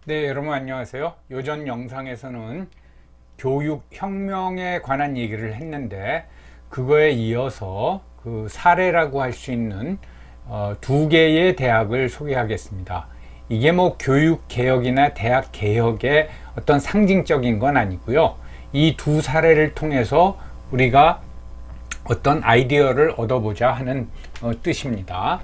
네, 여러분 안녕하세요. 요전 영상에서는 교육혁명에 관한 얘기를 했는데 그거에 이어서 그 사례라고 할 수 있는 두 개의 대학을 소개하겠습니다. 이게 뭐 교육개혁이나 대학개혁의 어떤 상징적인 건 아니고요. 이 두 사례를 통해서 우리가 어떤 아이디어를 얻어보자 하는 뜻입니다.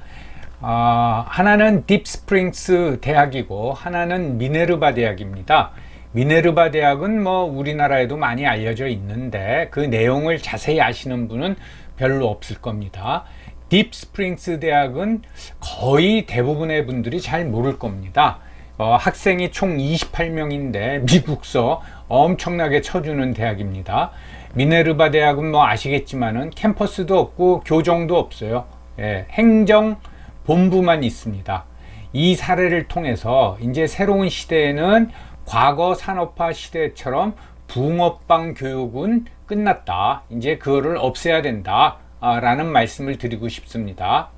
하나는 딥스프링스 대학이고 하나는 미네르바 대학입니다. 미네르바 대학은 뭐 우리나라에도 많이 알려져 있는데 그 내용을 자세히 아시는 분은 별로 없을 겁니다. 딥스프링스 대학은 거의 대부분의 분들이 잘 모를 겁니다. 학생이 총 28명인데 미국서 엄청나게 쳐주는 대학입니다. 미네르바 대학은 뭐 아시겠지만은 캠퍼스도 없고 교정도 없어요. 행정 본부만 있습니다. 이 사례를 통해서 이제 새로운 시대에는 과거 산업화 시대처럼 붕어빵 교육은 끝났다. 이제 그거를 없애야 된다. 라는 말씀을 드리고 싶습니다.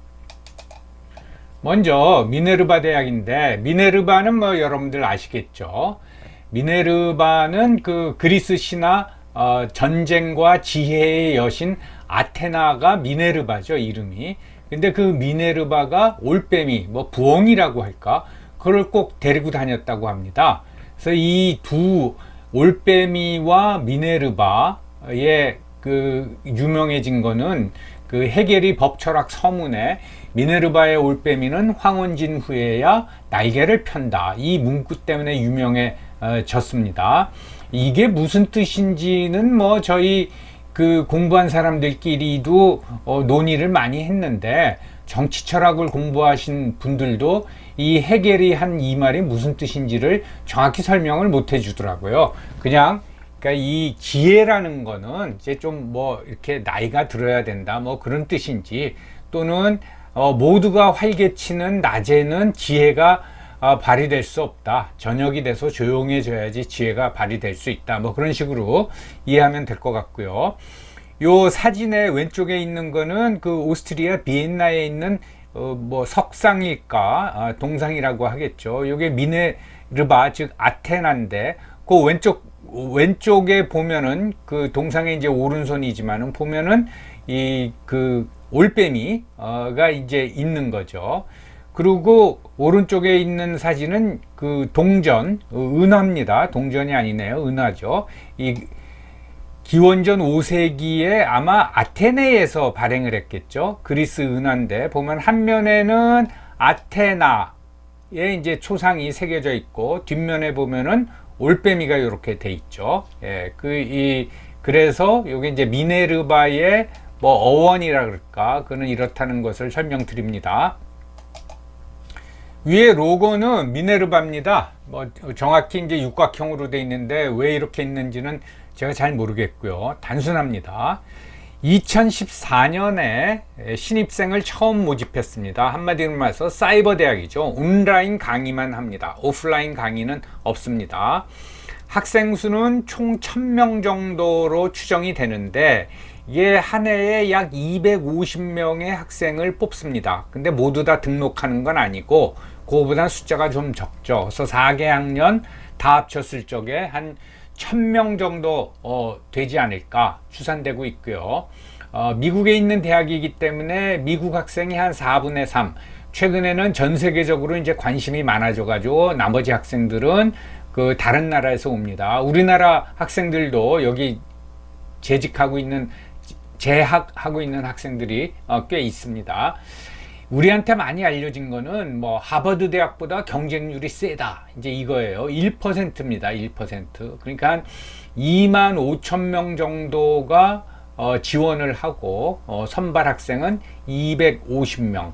먼저 미네르바 대학인데 미네르바는 뭐 여러분들 아시겠죠? 미네르바는 그 그리스 신화 전쟁과 지혜의 여신 아테나가 미네르바죠, 이름이. 근데 그 미네르바가 올빼미, 뭐 부엉이라고 할까? 그걸 꼭 데리고 다녔다고 합니다. 그래서 이 두 올빼미와 미네르바의 그 유명해진 거는 그 헤겔이 법철학 서문에 미네르바의 올빼미는 황혼진 후에야 날개를 편다. 이 문구 때문에 유명해졌습니다. 이게 무슨 뜻인지는 뭐 저희 그 공부한 사람들끼리도 논의를 많이 했는데 정치 철학을 공부하신 분들도 이 헤겔이 한 이 말이 무슨 뜻인지를 정확히 설명을 못 해주더라고요. 그러니까 이 지혜라는 거는 이제 좀 뭐 이렇게 나이가 들어야 된다 뭐 그런 뜻인지 또는 모두가 활개치는 낮에는 지혜가 발휘될 수 없다. 저녁이 돼서 조용해져야지 지혜가 발휘될 수 있다. 뭐 그런 식으로 이해하면 될 것 같고요. 요 사진의 왼쪽에 있는 거는 그 오스트리아 비엔나에 있는 뭐 석상일까 동상이라고 하겠죠. 요게 미네르바 즉 아테나인데 그 왼쪽에 보면은 그 동상의 이제 오른손이지만은 보면은 이 그 올빼미가 이제 있는 거죠. 그리고 오른쪽에 있는 사진은 그 동전, 은하입니다. 동전이 아니네요. 은하죠. 이 기원전 5세기에 아마 아테네에서 발행을 했겠죠. 그리스 은하인데 보면 한 면에는 아테나의 이제 초상이 새겨져 있고 뒷면에 보면은 올빼미가 이렇게 돼 있죠. 그래서 여기 이제 미네르바의 뭐 어원이라 그럴까 그는 이렇다는 것을 설명드립니다. 위에 로고는 미네르바입니다. 뭐 정확히 이제 육각형으로 돼 있는데 왜 이렇게 있는지는 제가 잘 모르겠고요. 단순합니다. 2014년에 신입생을 처음 모집했습니다. 한마디로 말해서 사이버 대학이죠. 온라인 강의만 합니다. 오프라인 강의는 없습니다. 학생 수는 총 1000명 정도로 추정이 되는데 이게 한 해에 약 250명의 학생을 뽑습니다. 근데 모두 다 등록하는 건 아니고 그거보다 숫자가 좀 적죠. 그래서 4개 학년 다 합쳤을 적에 한 1000명 정도 되지 않을까 추산되고 있고요. 미국에 있는 대학이기 때문에 미국 학생이 한 4분의 3. 최근에는 전 세계적으로 이제 관심이 많아져 가지고 나머지 학생들은 그 다른 나라에서 옵니다. 우리나라 학생들도 여기 재학하고 있는 학생들이 꽤 있습니다. 우리한테 많이 알려진 거는 뭐 하버드 대학보다 경쟁률이 세다 이제 이거예요. 1%입니다. 1%. 그러니까 한 25,000명 정도가 지원을 하고 선발 학생은 250명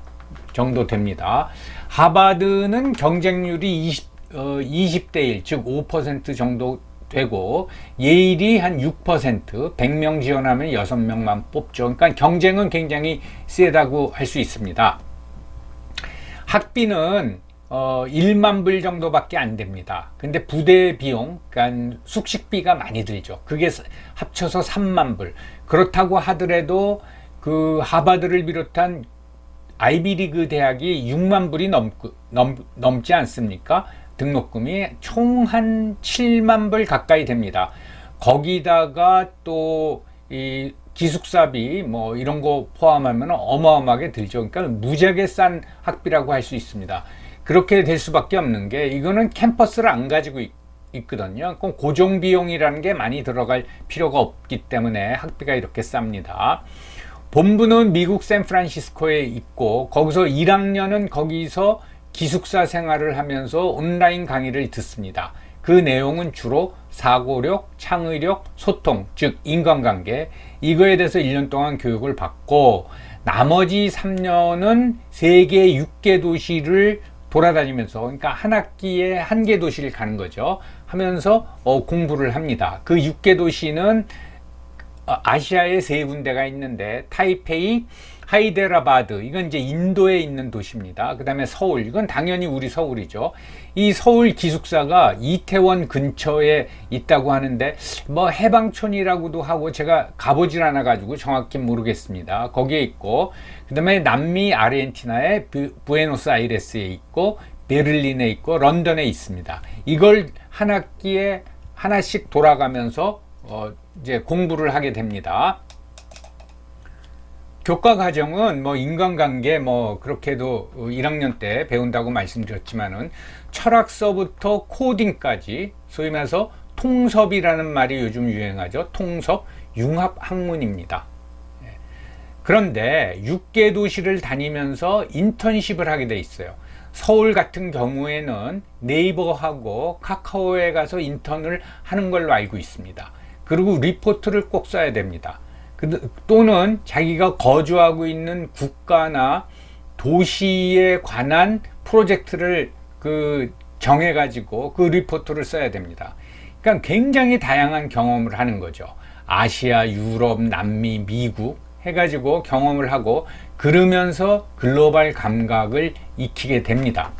정도 됩니다. 하버드는 경쟁률이 20대 1, 즉 5% 정도 되고 예일이 한 6%, 100명 지원하면 6명만 뽑죠. 그러니까 경쟁은 굉장히 세다고 할 수 있습니다. 학비는 1만 불 정도밖에 안 됩니다. 근데 부대 비용, 그러니까 숙식비가 많이 들죠. 그게 합쳐서 3만 불. 그렇다고 하더라도 그 하버드를 비롯한 아이비리그 대학이 6만 불이 넘지 않습니까? 등록금이 총 한 7만 불 가까이 됩니다. 거기다가 또 이 기숙사비 뭐 이런 거 포함하면 어마어마하게 들죠. 그러니까 무지하게 싼 학비라고 할 수 있습니다. 그렇게 될 수밖에 없는 게 이거는 캠퍼스를 안 가지고 있거든요. 꼭 고정 비용이라는 게 많이 들어갈 필요가 없기 때문에 학비가 이렇게 쌉니다. 본부는 미국 샌프란시스코에 있고 거기서 1학년은 거기서 기숙사 생활을 하면서 온라인 강의를 듣습니다. 그 내용은 주로 사고력, 창의력, 소통, 즉 인간관계 이거에 대해서 1년 동안 교육을 받고 나머지 3년은 세계 6개 도시를 돌아다니면서 그러니까 한 학기에 1개 도시를 가는 거죠. 하면서 공부를 합니다. 그 6개 도시는 아시아에 3군데가 있는데 타이페이, 하이데라바드 이건 이제 인도에 있는 도시입니다. 그 다음에 서울 이건 당연히 우리 서울이죠. 이 서울 기숙사가 이태원 근처에 있다고 하는데 뭐 해방촌이라고도 하고 제가 가보질 않아 가지고 정확히 모르겠습니다. 거기에 있고 그 다음에 남미 아르헨티나의 부에노스아이레스에 있고 베를린에 있고 런던에 있습니다. 이걸 한 학기에 하나씩 돌아가면서 이제 공부를 하게 됩니다. 교과 과정은 뭐 인간관계 뭐 그렇게도 1학년 때 배운다고 말씀드렸지만은 철학서부터 코딩까지 소위 말해서 통섭이라는 말이 요즘 유행하죠. 통섭 융합학문입니다. 그런데 6개 도시를 다니면서 인턴십을 하게 돼 있어요. 서울 같은 경우에는 네이버하고 카카오에 가서 인턴을 하는 걸로 알고 있습니다. 그리고 리포트를 꼭 써야 됩니다. 또는 자기가 거주하고 있는 국가나 도시에 관한 프로젝트를 정해 가지고 그 리포트를 써야 됩니다. 그러니까 굉장히 다양한 경험을 하는 거죠. 아시아, 유럽, 남미, 미국 해가지고 경험을 하고 그러면서 글로벌 감각을 익히게 됩니다.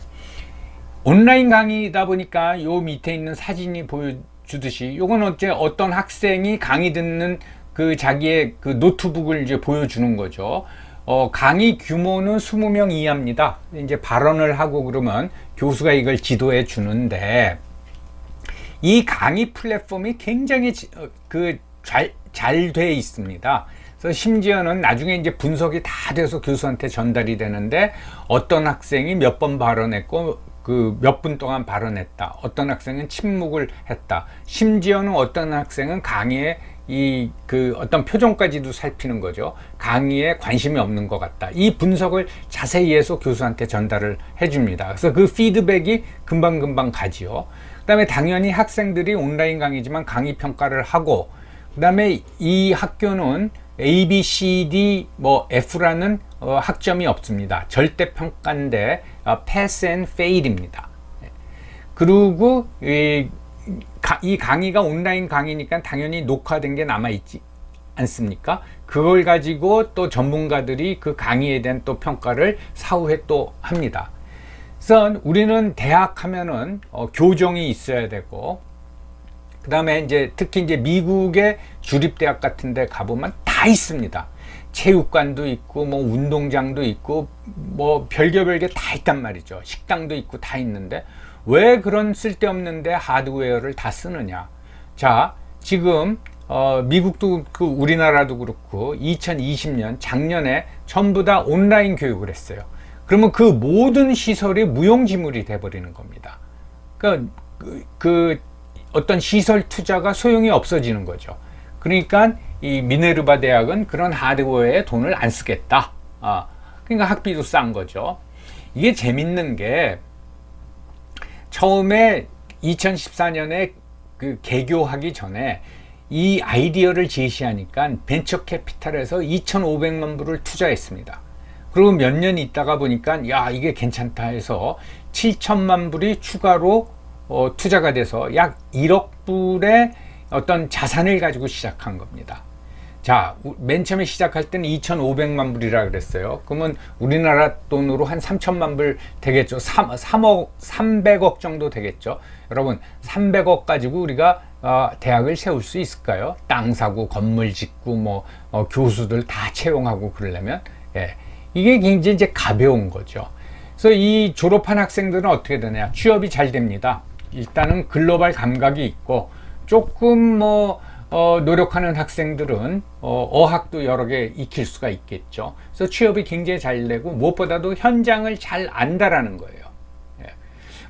온라인 강의다 보니까 요 밑에 있는 사진이 보여주듯이 요건 어떤 학생이 강의 듣는 자기의 노트북을 이제 보여주는 거죠. 강의 규모는 20명 이하입니다. 이제 발언을 하고 그러면 교수가 이걸 지도해 주는데 이 강의 플랫폼이 굉장히 잘 돼 있습니다. 그래서 심지어는 나중에 이제 분석이 다 돼서 교수한테 전달이 되는데 어떤 학생이 몇 번 발언했고 몇 분 동안 발언했다. 어떤 학생은 침묵을 했다. 심지어는 어떤 학생은 강의에 어떤 표정까지도 살피는 거죠. 강의에 관심이 없는 것 같다. 이 분석을 자세히 해서 교수한테 전달을 해줍니다. 그래서 그 피드백이 금방금방 가지요. 그 다음에 당연히 학생들이 온라인 강의지만 강의 평가를 하고, 그 다음에 이 학교는 A, B, C, D, F라는 학점이 없습니다. 절대 평가인데 Pass and Fail입니다. 그리고 이 강의가 온라인 강의니까 당연히 녹화된 게 남아있지 않습니까? 그걸 가지고 또 전문가들이 그 강의에 대한 또 평가를 사후에 또 합니다. 그래서 우리는 대학 하면은 교정이 있어야 되고, 그 다음에 이제 특히 이제 미국의 주립대학 같은 데 가보면 다 있습니다. 체육관도 있고, 운동장도 있고, 별게 다 있단 말이죠. 식당도 있고 다 있는데, 왜 그런 쓸데없는데 하드웨어를 다 쓰느냐. 자, 지금 미국도 우리나라도 그렇고 2020년 작년에 전부 다 온라인 교육을 했어요. 그러면 그 모든 시설이 무용지물이 돼버리는 겁니다. 그러니까 어떤 시설 투자가 소용이 없어지는 거죠. 그러니까 이 미네르바 대학은 그런 하드웨어에 돈을 안 쓰겠다. 그러니까 학비도 싼 거죠. 이게 재밌는 게 처음에 2014년에 개교하기 전에 이 아이디어를 제시하니까 벤처 캐피탈에서 2,500만 불을 투자했습니다. 그리고 몇 년 있다가 보니까 야, 이게 괜찮다 해서 7천만 불이 추가로 투자가 돼서 약 1억 불의 어떤 자산을 가지고 시작한 겁니다. 자, 맨 처음에 시작할 때는 2,500만 불이라 그랬어요. 그러면 우리나라 돈으로 한 3천만 불 되겠죠. 300억 정도 되겠죠. 여러분, 300억 가지고 우리가 대학을 세울 수 있을까요? 땅 사고, 건물 짓고, 교수들 다 채용하고 그러려면, 예. 이게 굉장히 이제 가벼운 거죠. 그래서 이 졸업한 학생들은 어떻게 되냐? 취업이 잘 됩니다. 일단은 글로벌 감각이 있고, 조금 노력하는 학생들은 어학도 여러 개 익힐 수가 있겠죠. 그래서 취업이 굉장히 잘 되고, 무엇보다도 현장을 잘 안다라는 거예요. 예.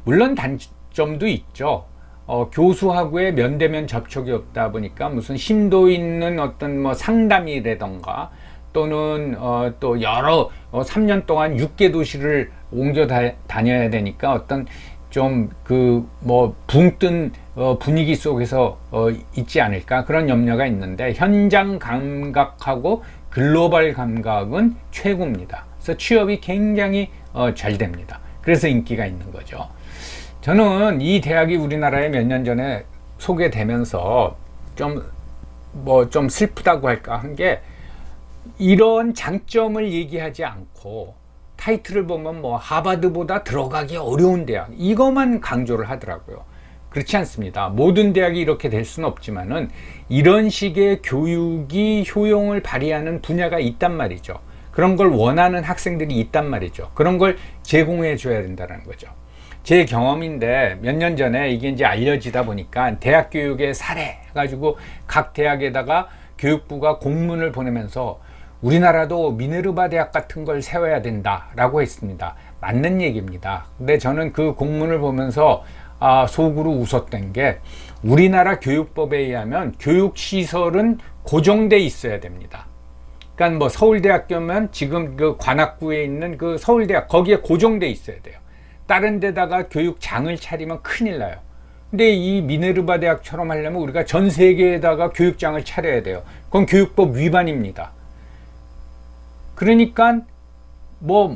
물론 단점도 있죠. 교수하고의 면대면 접촉이 없다 보니까 무슨 심도 있는 어떤 상담이라던가, 또는 또 여러 3년 동안 6개 도시를 옮겨 다녀야 되니까 어떤 좀 붕 뜬 분위기 속에서 있지 않을까, 그런 염려가 있는데, 현장 감각하고 글로벌 감각은 최고입니다. 그래서 취업이 굉장히 잘 됩니다. 그래서 인기가 있는 거죠. 저는 이 대학이 우리나라에 몇 년 전에 소개되면서 좀 슬프다고 할까 한 게, 이런 장점을 얘기하지 않고 타이틀을 보면 하버드보다 들어가기 어려운 대학, 이것만 강조를 하더라고요. 그렇지 않습니다. 모든 대학이 이렇게 될 수는 없지만은 이런 식의 교육이 효용을 발휘하는 분야가 있단 말이죠. 그런 걸 원하는 학생들이 있단 말이죠. 그런 걸 제공해 줘야 된다는 거죠. 제 경험인데, 몇 년 전에 이게 이제 알려지다 보니까 대학 교육의 사례 해가지고 각 대학에다가 교육부가 공문을 보내면서 우리나라도 미네르바 대학 같은 걸 세워야 된다라고 했습니다. 맞는 얘기입니다. 근데 저는 그 공문을 보면서 속으로 웃었던 게, 우리나라 교육법에 의하면 교육시설은 고정돼 있어야 됩니다. 그러니까 서울대학교면 지금 그 관악구에 있는 그 서울대학, 거기에 고정돼 있어야 돼요. 다른 데다가 교육장을 차리면 큰일 나요. 근데 이 미네르바 대학처럼 하려면 우리가 전 세계에다가 교육장을 차려야 돼요. 그건 교육법 위반입니다. 그러니까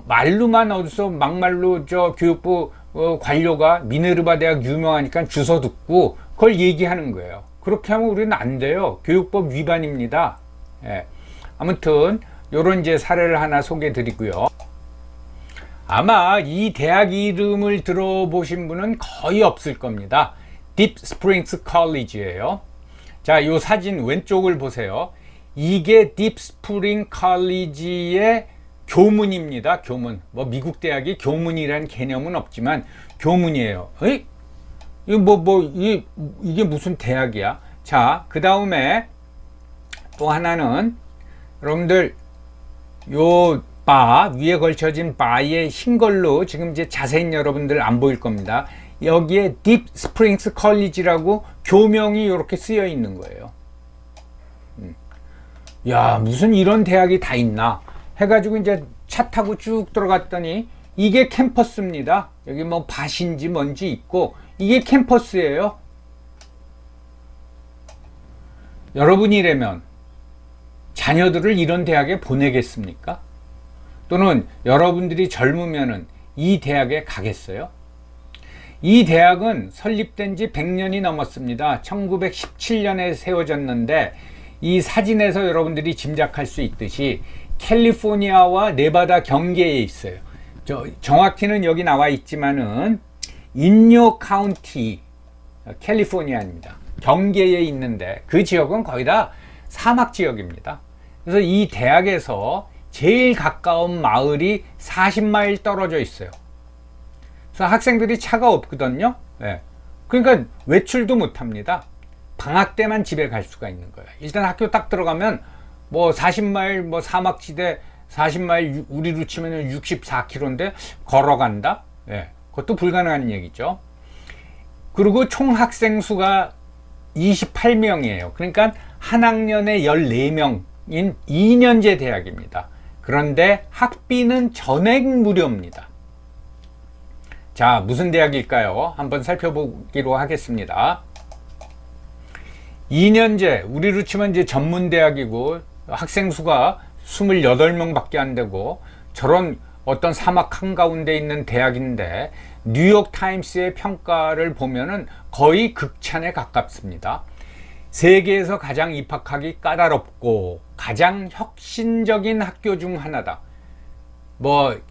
말로만 어디서 막말로 교육부 관료가 미네르바 대학 유명하니까 주소 듣고 그걸 얘기하는 거예요. 그렇게 하면 우리는 안 돼요. 교육법 위반입니다. 예. 아무튼 요런 이제 사례를 하나 소개해 드리고요. 아마 이 대학 이름을 들어보신 분은 거의 없을 겁니다. 딥 스프링스 컬리지예요. 자, 요 사진 왼쪽을 보세요. 이게 딥 스프링 컬리지의 교문입니다. 교문. 미국 대학이 교문이라는 개념은 없지만 교문이에요. 에이? 이게 무슨 대학이야? 자, 그 다음에 또 하나는, 여러분들 요 바 위에 걸쳐진 바의 흰 걸로 지금 이제 자세히 여러분들 안 보일 겁니다. 여기에 딥 스프링스 컬리지라고 교명이 이렇게 쓰여 있는 거예요. 야, 무슨 이런 대학이 다 있나 해가지고 이제 차 타고 쭉 들어갔더니 이게 캠퍼스입니다. 여기 밭인지 뭔지 있고, 이게 캠퍼스예요. 여러분이라면 자녀들을 이런 대학에 보내겠습니까? 또는 여러분들이 젊으면은 이 대학에 가겠어요? 이 대학은 설립된 지 100년이 넘었습니다. 1917년에 세워졌는데, 이 사진에서 여러분들이 짐작할 수 있듯이 캘리포니아와 네바다 경계에 있어요. 정확히는 여기 나와 있지만은 인요 카운티, 캘리포니아입니다. 경계에 있는데 그 지역은 거의 다 사막 지역입니다. 그래서 이 대학에서 제일 가까운 마을이 40마일 떨어져 있어요. 그래서 학생들이 차가 없거든요. 네. 그러니까 외출도 못 합니다. 방학 때만 집에 갈 수가 있는 거예요. 일단 학교 딱 들어가면 40마일 사막지대 40마일 우리로 치면 64km인데 걸어간다? 네. 그것도 불가능한 얘기죠. 그리고 총 학생 수가 28명이에요. 그러니까 한 학년에 14명인 2년제 대학입니다. 그런데 학비는 전액 무료입니다. 자, 무슨 대학일까요? 한번 살펴보기로 하겠습니다. 2년제, 우리로 치면 이제 전문대학이고 학생 수가 28명 밖에 안 되고, 저런 어떤 사막 한가운데 있는 대학인데 뉴욕 타임스의 평가를 보면은 거의 극찬에 가깝습니다. 세계에서 가장 입학하기 까다롭고 가장 혁신적인 학교 중 하나다.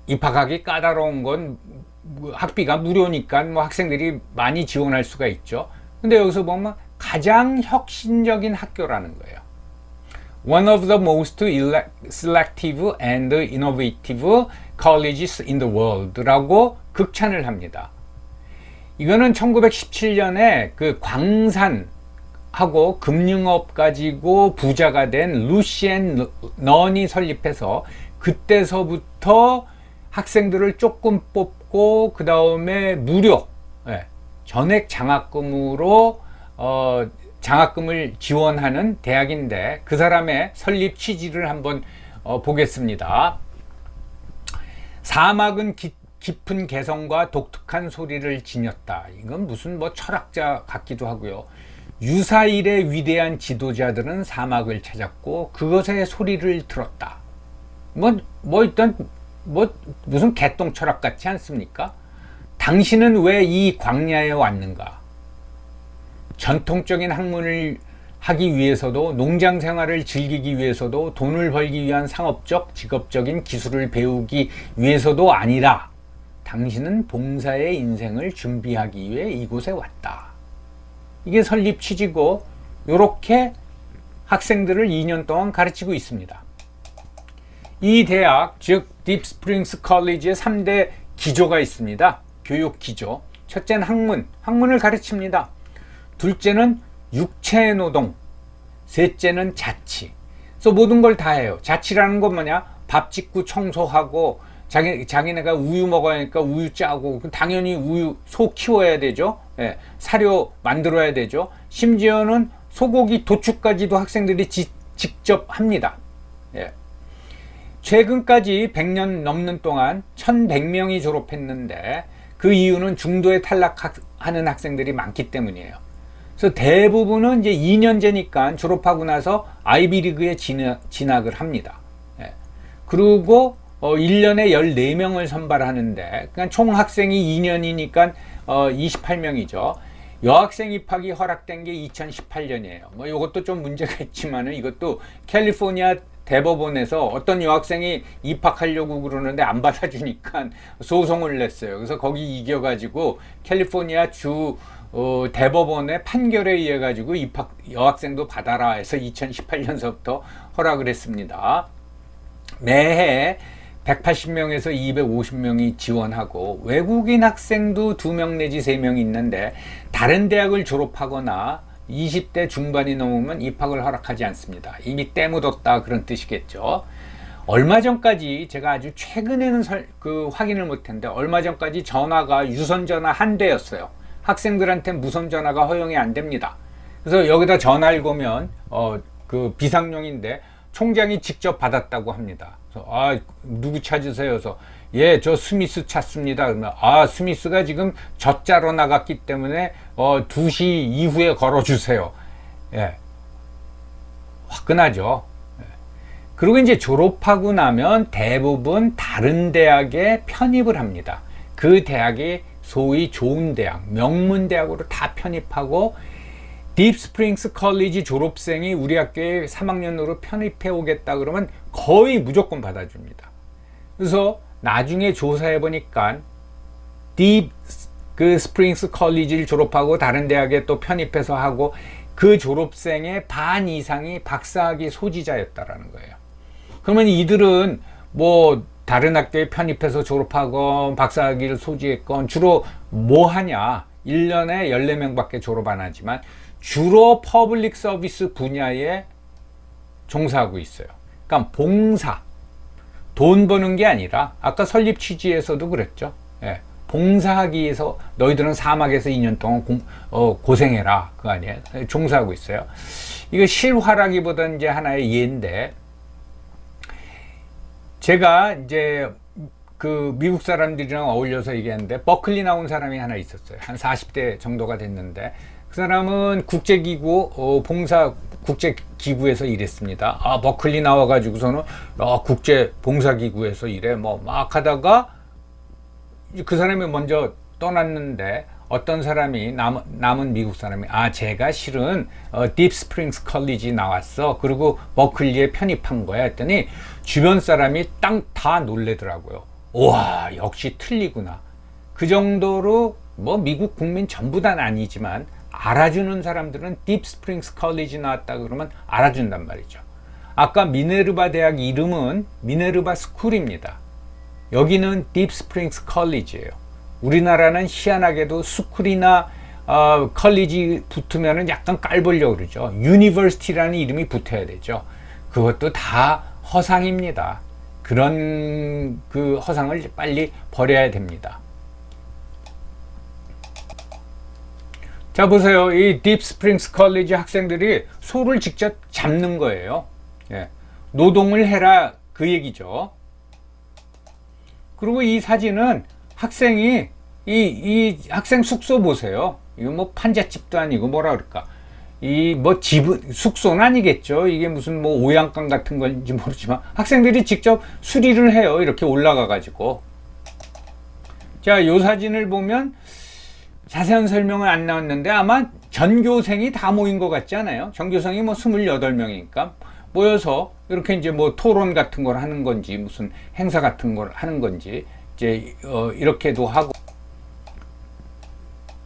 입학하기 까다로운 건 학비가 무료니까 학생들이 많이 지원할 수가 있죠. 근데 여기서 보면 가장 혁신적인 학교라는 거예요. one of the most selective and innovative colleges in the world라고 극찬을 합니다. 이거는 1917년에 그 광산하고 금융업 가지고 부자가 된 루시엔 넌이 설립해서 그때서부터 학생들을 조금 뽑고 그 다음에 무료 전액 장학금으로 장학금을 지원하는 대학인데 그 사람의 설립 취지를 한번 보겠습니다. 사막은 깊은 개성과 독특한 소리를 지녔다. 이건 무슨 뭐 철학자 같기도 하고요. 유사일의 위대한 지도자들은 사막을 찾았고 그것의 소리를 들었다. 일단 무슨 개똥 철학 같지 않습니까? 당신은 왜 이 광야에 왔는가? 전통적인 학문을 하기 위해서도 농장 생활을 즐기기 위해서도 돈을 벌기 위한 상업적, 직업적인 기술을 배우기 위해서도 아니라 당신은 봉사의 인생을 준비하기 위해 이곳에 왔다. 이게 설립 취지고 이렇게 학생들을 2년 동안 가르치고 있습니다. 이 대학, 즉 딥스프링스 컬리지의 3대 기조가 있습니다. 교육 기조. 첫째는 학문을 가르칩니다. 둘째는 육체노동, 셋째는 자치. 그래서 모든 걸 다 해요. 자치라는 건 뭐냐? 밥 짓고 청소하고 자기네가 우유 먹어야 하니까 우유 짜고 당연히 소 키워야 되죠. 사료 만들어야 되죠. 심지어는 소고기 도축까지도 학생들이 직접 합니다. 최근까지 100년 넘는 동안 1100명이 졸업했는데 그 이유는 중도에 탈락하는 학생들이 많기 때문이에요. 그래서 대부분은 이제 2년제니까 졸업하고 나서 아이비리그에 진학을 합니다. 그리고 1년에 14명을 선발하는데 그러니까 총 학생이 2년이니까 28명이죠. 여학생 입학이 허락된 게 2018년이에요. 이것도 좀 문제가 있지만은 이것도 캘리포니아 대법원에서 어떤 여학생이 입학하려고 그러는데 안 받아주니까 소송을 냈어요. 그래서 거기 이겨가지고 캘리포니아 주 대법원의 판결에 의해 가지고 여학생도 받아라 해서 2018년서부터 허락을 했습니다. 매해 180명에서 250명이 지원하고 외국인 학생도 2명 내지 3명 있는데 다른 대학을 졸업하거나 20대 중반이 넘으면 입학을 허락하지 않습니다. 이미 때 묻었다 그런 뜻이겠죠. 얼마 전까지 제가 아주 최근에는 확인을 못했는데 얼마 전까지 전화가 유선전화 한 대였어요. 학생들한테 무선 전화가 허용이 안 됩니다. 그래서 여기다 전화를 거면 그 비상용인데 총장이 직접 받았다고 합니다. 그래서 누구 찾으세요? 그래서 저 스미스 찾습니다. 그러면 스미스가 지금 젖자로 나갔기 때문에 2시 이후에 걸어주세요. 화끈하죠. 그리고 이제 졸업하고 나면 대부분 다른 대학에 편입을 합니다. 그 대학이 소위 좋은 대학, 명문 대학으로 다 편입하고 딥스프링스 컬리지 졸업생이 우리 학교에 3학년으로 편입해 오겠다 그러면 거의 무조건 받아줍니다. 그래서 나중에 조사해 보니까 스프링스 컬리지를 졸업하고 다른 대학에 또 편입해서 하고 그 졸업생의 반 이상이 박사학위 소지자였다라는 거예요. 그러면 이들은 뭐 다른 학교에 편입해서 졸업하건 박사학위를 소지했건 주로 뭐 하냐? 1년에 14명밖에 졸업 안 하지만 주로 퍼블릭 서비스 분야에 종사하고 있어요. 그러니까 봉사, 돈 버는 게 아니라 아까 설립 취지에서도 그랬죠. 봉사하기 위해서 너희들은 사막에서 2년 동안 고생해라 그거 아니에요. 종사하고 있어요. 이거 실화라기보다는 이제 하나의 예인데 제가 이제 그 미국 사람들이랑 어울려서 얘기했는데 버클리 나온 사람이 하나 있었어요. 한 40대 정도가 됐는데 그 사람은 국제기구 봉사 국제기구에서 일했습니다. 버클리 나와가지고서는 국제 봉사기구에서 일해 뭐 막 하다가 그 사람이 먼저 떠났는데 어떤 사람이 남은 미국 사람이 제가 실은 딥스프링스 컬리지 나왔어. 그리고 버클리에 편입한 거야 했더니 주변 사람이 다 놀래더라고요. 와 역시 틀리구나. 그 정도로 뭐 미국 국민 전부 다는 아니지만 알아주는 사람들은 딥스프링스 컬리지 나왔다 그러면 알아준단 말이죠. 아까 미네르바 대학 이름은 미네르바 스쿨입니다. 여기는 딥스프링스 컬리지예요. 우리나라는 희한하게도 스쿨이나 컬리지 붙으면 약간 깔보려고 그러죠. 유니버시티라는 이름이 붙어야 되죠. 그것도 다 허상입니다. 그런 그 허상을 빨리 버려야 됩니다. 자, 보세요. 이 딥스프링스 컬리지 학생들이 소를 직접 잡는 거예요. 예. 노동을 해라, 그 얘기죠. 그리고 이 사진은 학생이 이 학생 숙소 보세요. 이거 뭐 판잣집도 아니고 뭐라 그럴까. 이 뭐 집은 숙소는 아니겠죠. 이게 무슨 뭐 오양간 같은 건지 모르지만 학생들이 직접 수리를 해요. 이렇게 올라가 가지고. 자, 요 사진을 보면 자세한 설명은 안 나왔는데 아마 전교생이 다 모인 것 같지 않아요? 전교생이 뭐 28명이니까 모여서 이렇게 이제 뭐 토론 같은 걸 하는 건지 무슨 행사 같은 걸 하는 건지 이제 이렇게도 하고.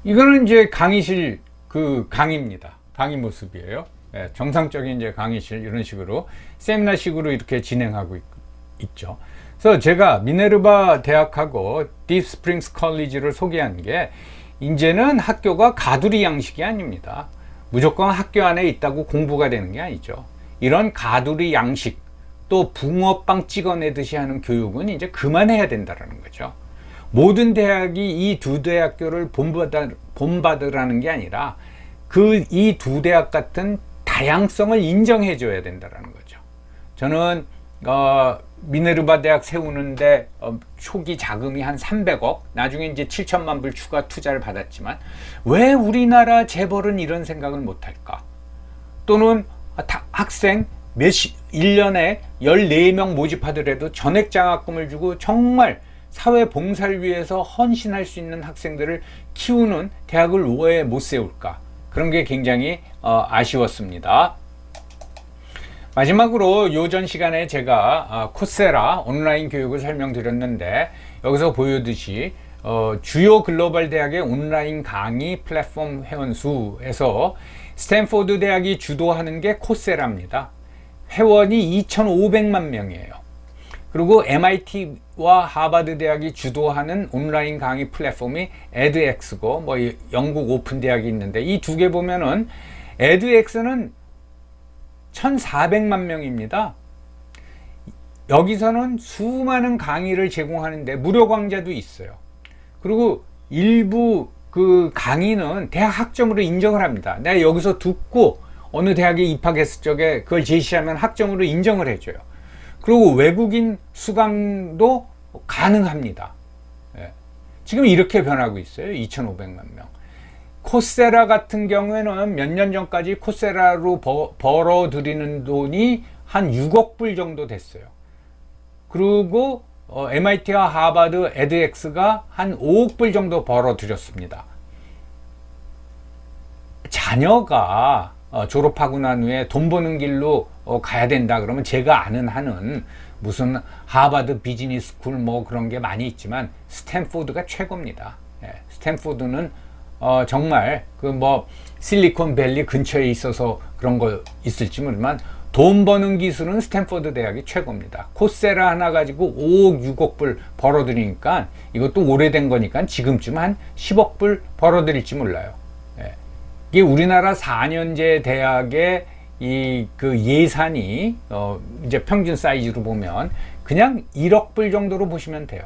이거는 이제 강의실 그 강의입니다. 강의 모습이에요. 예, 정상적인 이제 강의실 이런 식으로 세미나식으로 이렇게 진행하고 있죠. 그래서 제가 미네르바 대학하고 딥스프링스 컬리지를 소개한 게 이제는 학교가 가두리 양식이 아닙니다. 무조건 학교 안에 있다고 공부가 되는 게 아니죠. 이런 가두리 양식 또 붕어빵 찍어내듯이 하는 교육은 이제 그만해야 된다는 거죠. 모든 대학이 이 두 대학교를 본받으라는 게 아니라 그 이 두 대학 같은 다양성을 인정해 줘야 된다는 거죠. 저는 미네르바 대학 세우는데 초기 자금이 한 300억, 나중에 이제 7천만 불 추가 투자를 받았지만 왜 우리나라 재벌은 이런 생각을 못할까? 또는 학생 1년에 14명 모집하더라도 전액장학금을 주고 정말 사회 봉사를 위해서 헌신할 수 있는 학생들을 키우는 대학을 왜 못 세울까? 그런 게 굉장히 아쉬웠습니다. 마지막으로 요전 시간에 제가 코세라 온라인 교육을 설명드렸는데 여기서 보여듯이 주요 글로벌 대학의 온라인 강의 플랫폼 회원수에서 스탠포드 대학이 주도하는 게 코세라입니다. 회원이 2,500만 명이에요. 그리고 MIT와 하버드 대학이 주도하는 온라인 강의 플랫폼이 edX고 뭐 영국 오픈 대학이 있는데 이 두 개 보면은 edX는 1,400만 명입니다. 여기서는 수많은 강의를 제공하는데 무료 강좌도 있어요. 그리고 일부 그 강의는 대학 학점으로 인정을 합니다. 내가 여기서 듣고 어느 대학에 입학했을 적에 그걸 제시하면 학점으로 인정을 해줘요. 그리고 외국인 수강도 가능합니다. 예. 지금 이렇게 변하고 있어요. 2,500만 명. 코세라 같은 경우에는 몇 년 전까지 코세라로 벌어들이는 돈이 한 6억 불 정도 됐어요. 그리고 MIT와 하버드 edX가 한 5억 불 정도 벌어들였습니다. 자녀가 졸업하고 난 후에 돈 버는 길로 가야 된다 그러면 제가 아는 한은 무슨 하버드 비즈니스 스쿨 뭐 그런 게 많이 있지만 스탠포드가 최고입니다. 예, 스탠포드는 정말 그 뭐 실리콘밸리 근처에 있어서 그런 거 있을지 모르지만 돈 버는 기술은 스탠포드 대학이 최고입니다. 코세라 하나 가지고 5억 6억 불 벌어들이니까 이것도 오래된 거니까 지금쯤 한 10억 불 벌어들일지 몰라요. 예. 이게 우리나라 4년제 대학의 이 그 예산이 이제 평균 사이즈로 보면 그냥 1억 불 정도로 보시면 돼요.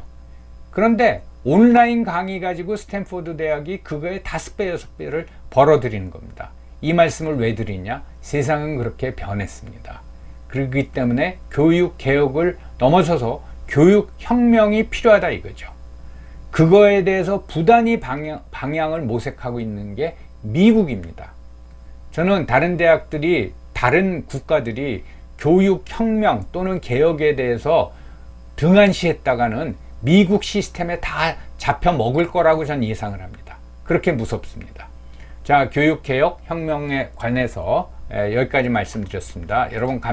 그런데 온라인 강의 가지고 스탠포드 대학이 그거의 5배, 6배를 벌어들이는 겁니다. 이 말씀을 왜 드리냐? 세상은 그렇게 변했습니다. 그렇기 때문에 교육 개혁을 넘어서서 교육 혁명이 필요하다 이거죠. 그거에 대해서 부단히 방향을 모색하고 있는 게 미국입니다. 저는 다른 대학들이, 다른 국가들이 교육 혁명 또는 개혁에 대해서 등한시했다가는 미국 시스템에 다 잡혀 먹을 거라고 저는 예상을 합니다. 그렇게 무섭습니다. 자, 교육개혁 혁명에 관해서 여기까지 말씀드렸습니다. 여러분 감사합니다.